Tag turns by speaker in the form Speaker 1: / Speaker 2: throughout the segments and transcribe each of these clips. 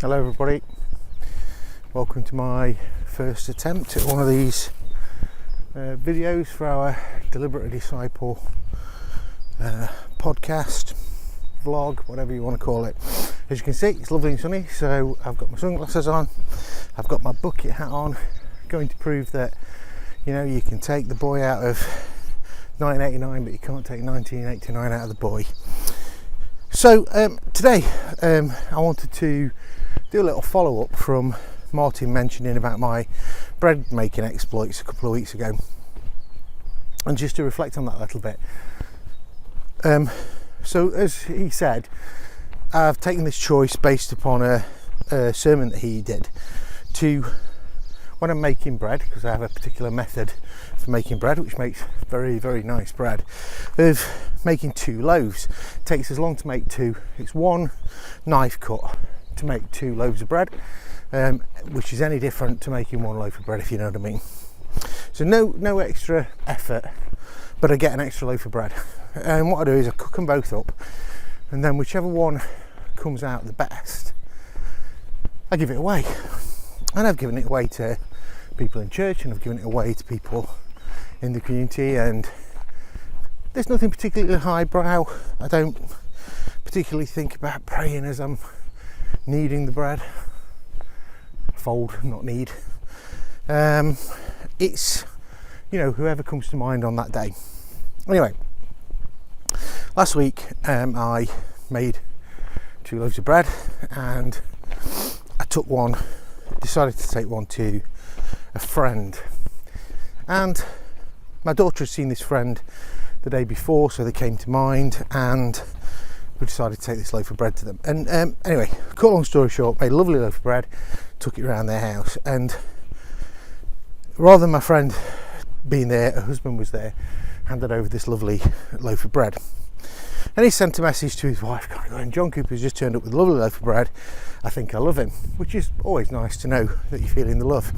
Speaker 1: Hello everybody, welcome to my first attempt at one of these videos for our Deliberate Disciple podcast, vlog, whatever you want to call it. As you can see, it's lovely and sunny, so I've got my sunglasses on, I've got my bucket hat on, going to prove that, you know, you can take the boy out of 1989 but you can't take 1989 out of the boy. So today I wanted to do a little follow-up from Martin mentioning about my bread making exploits a couple of weeks ago, and just to reflect on that a little bit. So as he said, I've taken this choice based upon a sermon that he did to, when I'm making bread, because I have a particular method for making bread which makes very, very nice bread, of making 2 loaves. It takes as long to make 2. It's 1 knife cut to make 2 loaves of bread, which is any different to making 1 loaf of bread, if you know what I mean. So no extra effort, but I get an extra loaf of bread. And what I do is I cook them both up, and then whichever one comes out the best, I give it away. And I've given it away to people in church, and I've given it away to people in the community, and there's nothing particularly highbrow. I don't particularly think about praying as I'm kneading the bread. Fold, not knead. It's, you know, whoever comes to mind on that day. Anyway, last week I made 2 loaves of bread, and I decided to take one to a friend, and my daughter had seen this friend the day before, so they came to mind, and we decided to take this loaf of bread to them. And anyway, cut long story short, made a lovely loaf of bread, took it around their house, and rather than my friend being there, her husband was there, handed over this lovely loaf of bread. And he sent a message to his wife going, "John Cooper's just turned up with a lovely loaf of bread. I think I love him," which is always nice to know that you're feeling the love.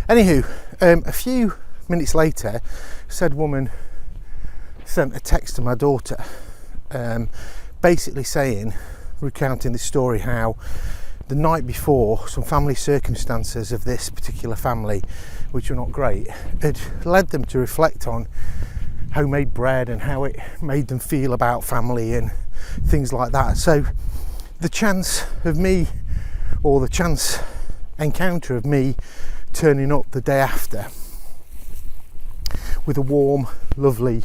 Speaker 1: Anywho, a few minutes later, said woman sent a text to my daughter, basically saying, recounting this story, how the night before some family circumstances of this particular family, which were not great, had led them to reflect on homemade bread and how it made them feel about family and things like that. So the chance encounter of me turning up the day after with a warm, lovely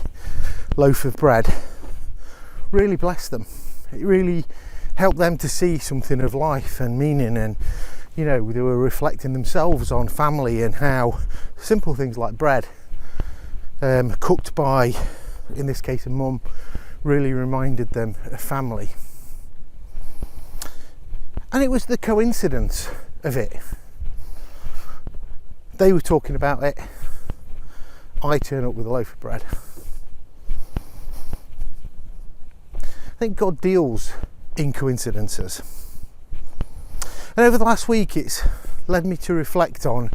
Speaker 1: loaf of bread really blessed them. It really helped them to see something of life and meaning, and, you know, they were reflecting themselves on family and how simple things like bread, cooked by, in this case, a mum, really reminded them of family. And it was the coincidence of it. They were talking about it, I turn up with a loaf of bread. I think God deals in coincidences. And over the last week, it's led me to reflect on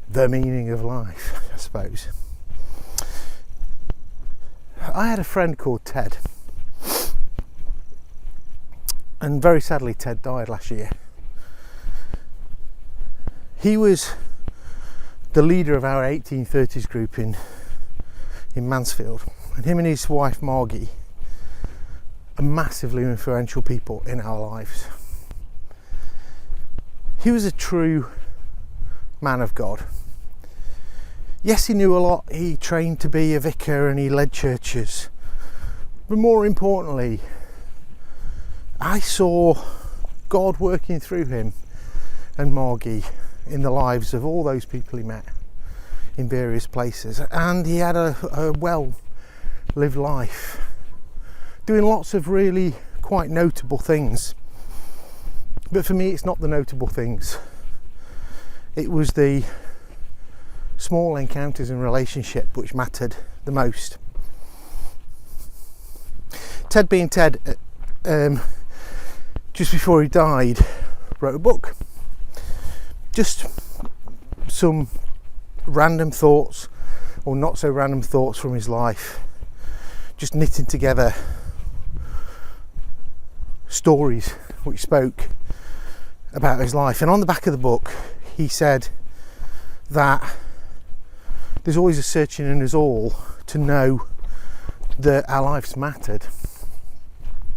Speaker 1: the meaning of life, I suppose. I had a friend called Ted, and very sadly Ted died last year. He was the leader of our 1830s group in Mansfield, and him and his wife Margie are massively influential people in our lives. He was a true man of God. Yes, he knew a lot, he trained to be a vicar and he led churches, but more importantly, I saw God working through him and Margie in the lives of all those people he met in various places, and he had a well-lived life, doing lots of really quite notable things. But for me, it's not the notable things, it was the small encounters in relationship which mattered the most. Ted, being Ted, just before he died, wrote a book. Just some random thoughts, or not so random thoughts from his life, just knitting together stories which spoke about his life. And on the back of the book, he said that there's always a searching in us all to know that our life's mattered.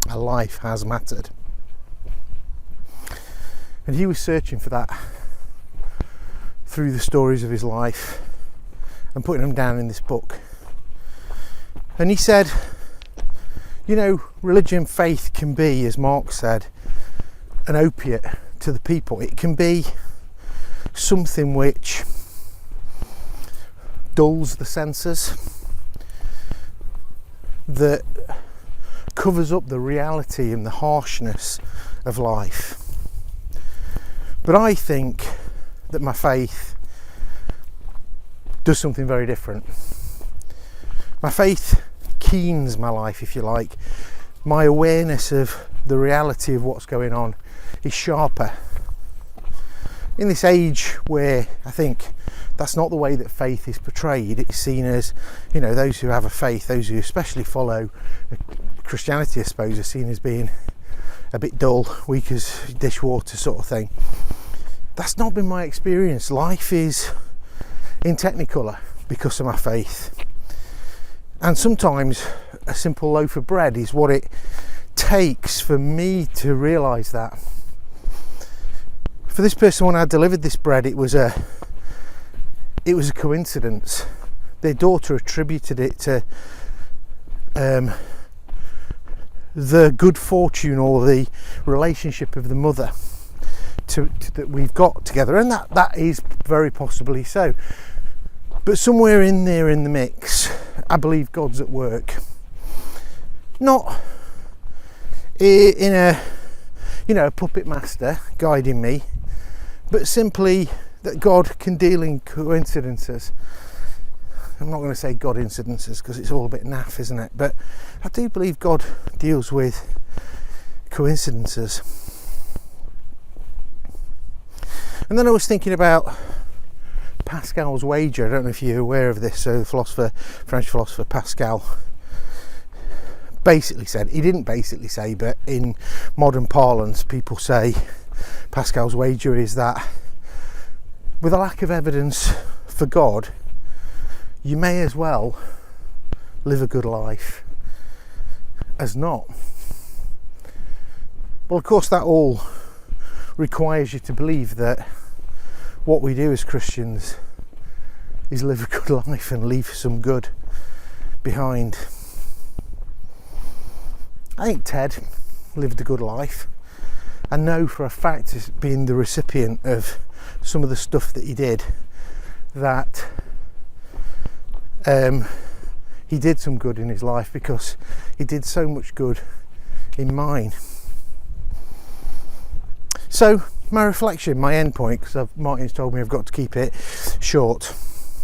Speaker 1: Our life has mattered. And he was searching for that through the stories of his life and putting them down in this book. And he said, you know, religion, faith can be, as Mark said, an opiate to the people. It can be something which dulls the senses, that covers up the reality and the harshness of life. But I think that my faith does something very different. My faith keens my life, if you like. My awareness of the reality of what's going on is sharper. In this age where I think that's not the way that faith is portrayed, it's seen as, you know, those who have a faith, those who especially follow Christianity, I suppose, are seen as being a bit dull, weak as dishwater sort of thing. That's not been my experience. Life is in Technicolor because of my faith. And sometimes a simple loaf of bread is what it takes for me to realise that. For this person, when I delivered this bread, it was a coincidence. Their daughter attributed it to the good fortune or the relationship of the mother that we've got together, and that is very possibly so. But somewhere in there in the mix, I believe God's at work. Not in a puppet master guiding me, but simply that God can deal in coincidences. I'm not going to say God incidences because it's all a bit naff, isn't it? But I do believe God deals with coincidences. And then I was thinking about Pascal's wager. I don't know if you're aware of this. So the French philosopher Pascal basically said, he didn't basically say, but in modern parlance people say Pascal's wager is that with a lack of evidence for God, you may as well live a good life as not. Well, of course, that all requires you to believe that what we do as Christians is live a good life and leave some good behind. I think Ted lived a good life. I know for a fact, as being the recipient of some of the stuff that he did, that he did some good in his life, because he did so much good in mine. So my reflection, my end point, because Martin's told me I've got to keep it short,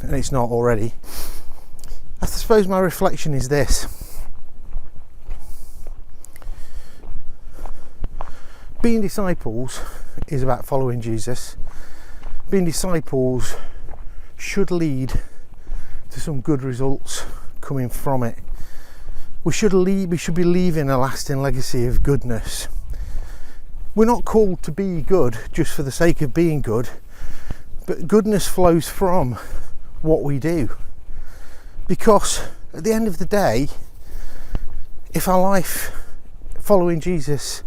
Speaker 1: and it's not already. I suppose my reflection is this: being disciples is about following Jesus. Being disciples should lead to some good results coming from it. We should be leaving a lasting legacy of goodness. We're not called to be good just for the sake of being good, but goodness flows from what we do. Because at the end of the day, if our life following Jesus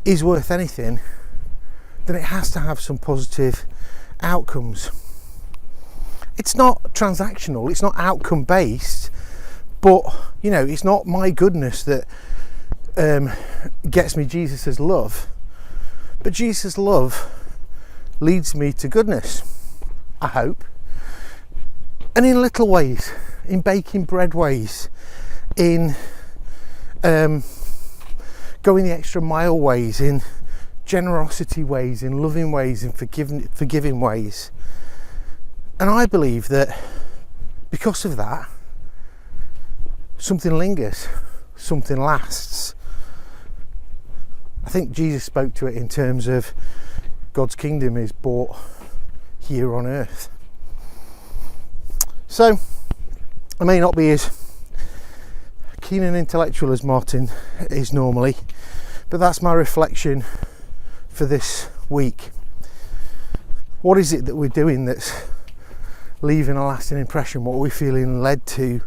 Speaker 1: is worth anything, then it has to have some positive outcomes. It's not transactional, it's not outcome based, but it's not my goodness that gets me Jesus' love, but Jesus' love leads me to goodness, I hope. And in little ways, in baking bread ways, in going the extra mile ways, in generosity ways, in loving ways, in forgiving ways. And I believe that because of that, something lingers, something lasts. I think Jesus spoke to it in terms of God's kingdom is brought here on earth. So I may not be as keen and intellectual as Martin is normally, but that's my reflection for this week. What is it that we're doing that's leaving a lasting impression? What are we feeling led to,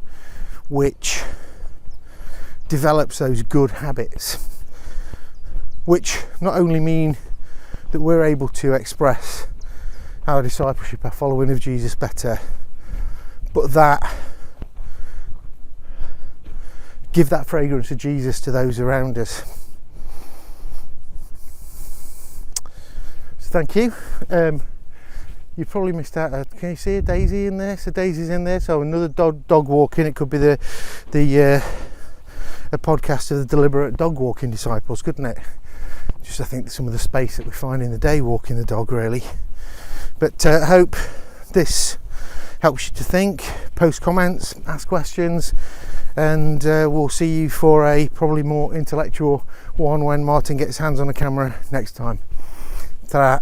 Speaker 1: which develops those good habits, which not only mean that we're able to express our discipleship, our following of Jesus better, but that give that fragrance of Jesus to those around us. So thank you. You probably missed out. Can you see a daisy in there? So Daisy's in there. So another dog walking. It could be a podcast of the deliberate dog walking disciples, couldn't it? Just I think some of the space that we find in the day walking the dog, really. But I hope this helps you to think, post comments, ask questions, and we'll see you for a probably more intellectual one when Martin gets his hands on the camera next time. Ta-da.